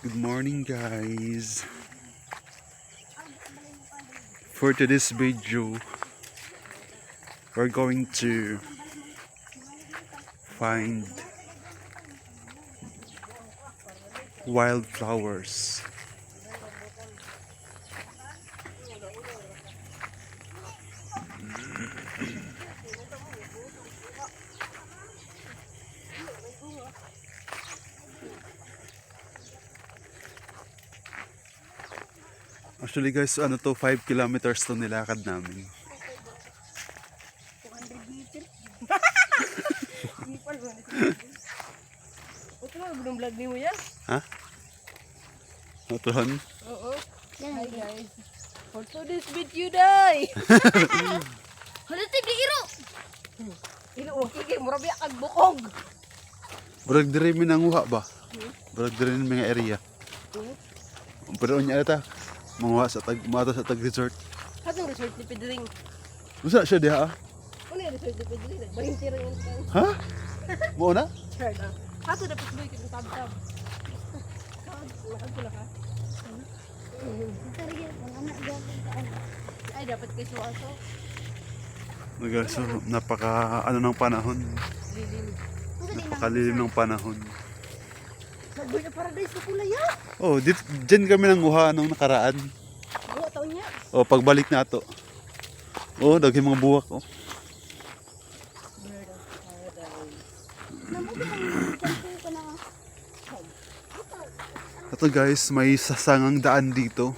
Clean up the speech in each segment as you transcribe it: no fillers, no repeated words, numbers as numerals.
Good morning guys. For today's video, we're going to find wildflowers. Actually guys, 5 kilometers to nilakad namin. 200 meters. Ito na, binong vlog ni mo yan? Ha? Natuhan? Oo. Hi guys. For today's video day. Halatid ni Iro. Iro, okay, murabi kag bukog. Burag diri mi nanguha ba? Burag diri mi mga area. Pero unya ata manguha sa tag resort. Hatong resort ni Pedring. Usa siya diha? Ano yung resort ni Pedring? Nagbahinti rin yung kan. Ha? Mo na? Sure na. Hato dapat boy kitang tab-tab. Lakad ko na ka. Ay, dapat kay suwaso. So, napaka ng panahon. Lilim. Napakalilim ng panahon. Nagboy na paradise sa kulay ya. Oh, dyan kami nanguha nung nakaraan. Buwa taon niya. Oh, pagbalik na to. Oh, daghi mga buwak oh. Ito guys, may sasangang daan dito.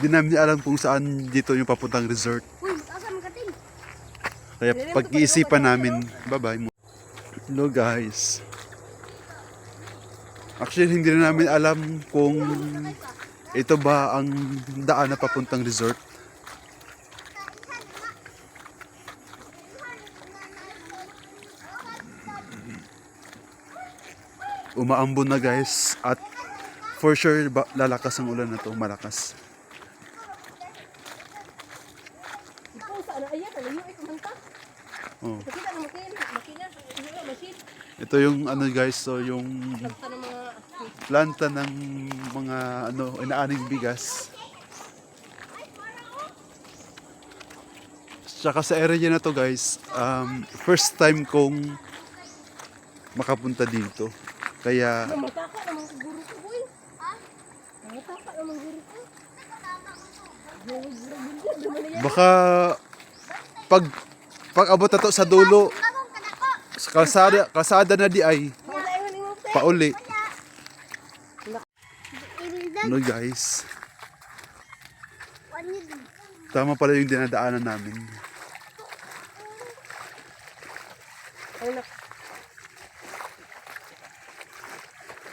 Hindi namin alam kung saan dito yung papuntang resort. Kaya pag-iisipan namin, bye-bye. Hello guys. Actually, hindi na namin alam kung ito ba ang daan na papuntang resort. Umaambon na guys at for sure lalakas ang ulan na to, malakas. Ikaw saan ayan, alayo ay kumanta. Oh. Makita na makina, machine. Ito yung guys, so yung Lakta ng mga planta ng mga inaaning bigas. Tsaka sa area na to guys, first time kong makapunta dito. Kaya mataka naman ang guru ko boy. Ha? Mataka naman ang guru ko. baka pag abot na to sa dulo, sa kalsada na di ay pauli. Ano guys, tama pala yung dinadaanan namin.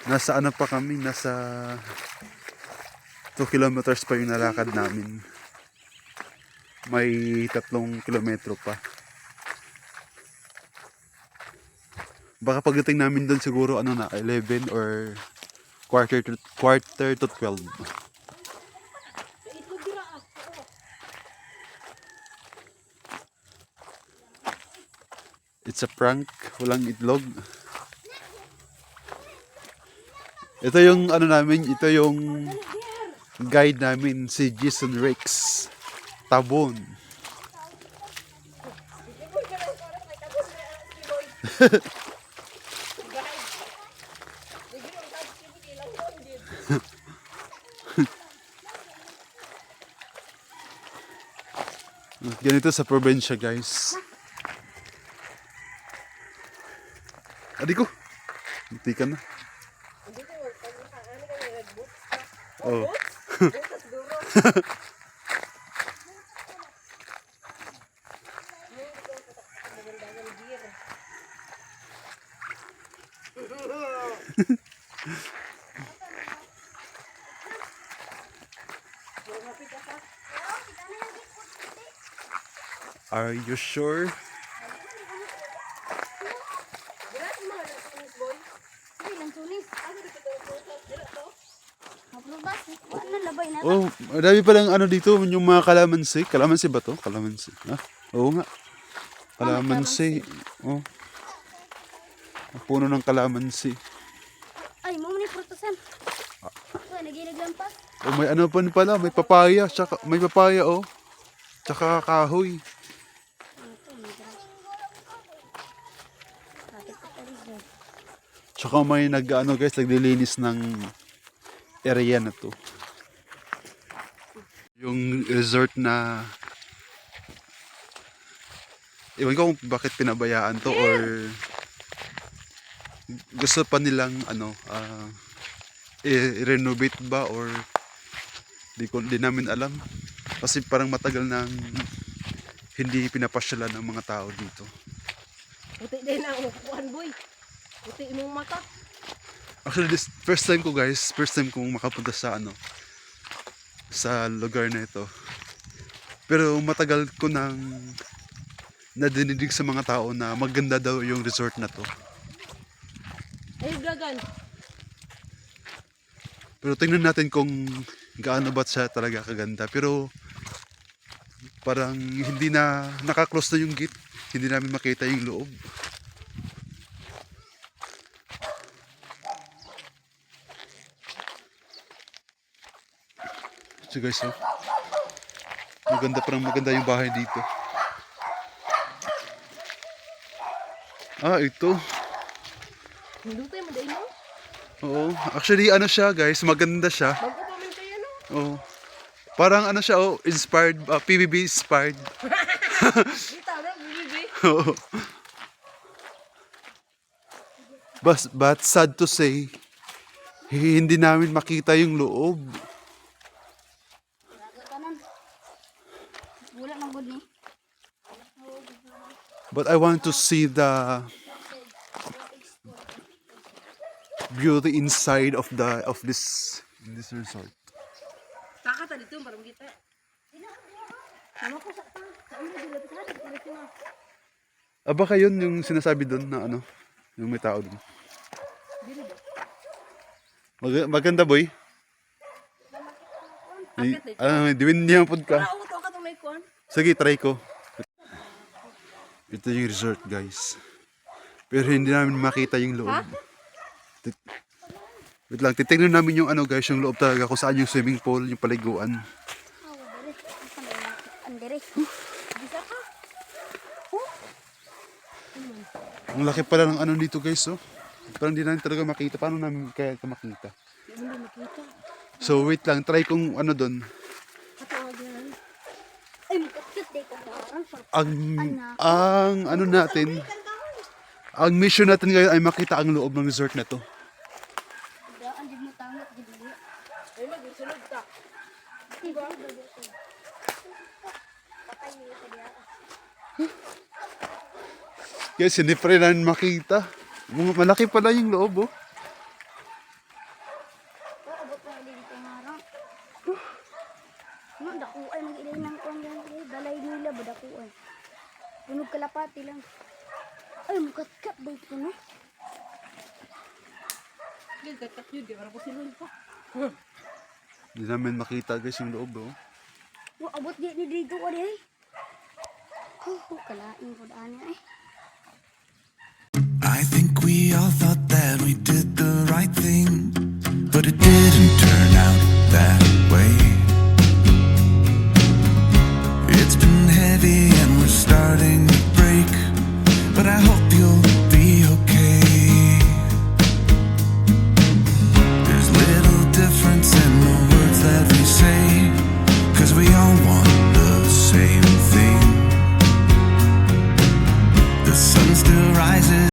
Nasa pa kami, nasa 2 kilometers pa yung nalakad namin. May 3 kilometro pa. Baka pagdating namin doon siguro 11 or quarter to 12. It's a prank, walang itlog. Ito yung namin, ito yung guide namin, si Jason Rex Tabon. Ganito sa probinsya guys. Adik ko, hindi ka na. Oh. Are you sure? Oh, dami palang dito, yung mga kalamansi. Kalamansi ba to? Kalamansi. Ah, oo nga. Kalamansi. Oh. Puno ng kalamansi. Ay, mo ni prutasan. lagi naglampas. Oh, may ano pa pala, may papaya, tsaka, may papaya oh. Tsaka kahoy. Tsaka may nag-ano guys, naglilinis ng area na to. Yung resort na ewan ko kung bakit pinabayaan to or gusto pa nilang ano i-renovate ba or di namin alam kasi parang matagal nang hindi pinapasyalan ng mga tao dito. Puti din ang upuan, boy. Puti imong mata. Actually this first time ko guys, first time kong makapunta sa ano sa lugar na ito. Pero matagal ko nang nadinig sa mga tao na maganda daw yung resort na to. Ay, gagan. Pero tingnan natin kung gaano ba siya talaga kaganda. Pero parang hindi na nakaklose na yung gate. Hindi namin makita yung loob. So guys, oh. Maganda, parang maganda yung bahay dito. Ah, ito. Hindutoy mo dahil mo? Oo. Actually, ano siya guys, maganda siya. Bago pa man kayo, no? Oo. Parang ano siya, oh, inspired, PBB inspired. Kita na, bibi. Oo. But sad to say, hindi namin makita yung loob. Wala nang good ni. But I want to see the beauty inside of this resort. Kakata dito, parang kita. Sama ko sa ta. Sa ulo dila sa atin, kulit na. Baka yun yung sinasabi doon na ano, yung may tao doon. Maganda boy. Diwin niya pod ka. Wala ako to ka to may kuan. Sige, try ko. Ito yung resort guys. Pero hindi namin makita yung loob. Wait lang, titignan namin yung ano guys, yung loob talaga kung saan yung swimming pool, yung paliguan. Ang laki pala ng ano dito guys, oh. Parang hindi namin talaga makita. Paano namin kaya ito makita? So wait lang, try kong ano doon. Ang ano natin, ang mission natin ngayon ay makita ang loob ng resort na to. Ay, mag-isunod ta. Guys, hindi pa rin namin makita. Malaki pala yung loob, oh. Dakuan mag-ilay ng kuwan yan. Balay nila ba dakuan? Punog kalapati lang. Ay, mukatkat ba ito no? Gil, kakat yun, di para po sinun pa. Hindi namin makita guys yung loob, oh. Abot di dito ko di ay. Kalain ko daan niya eh. I think we all thought that we did the right thing, but it didn't turn out that way. It's been heavy and we're starting to break, but I hope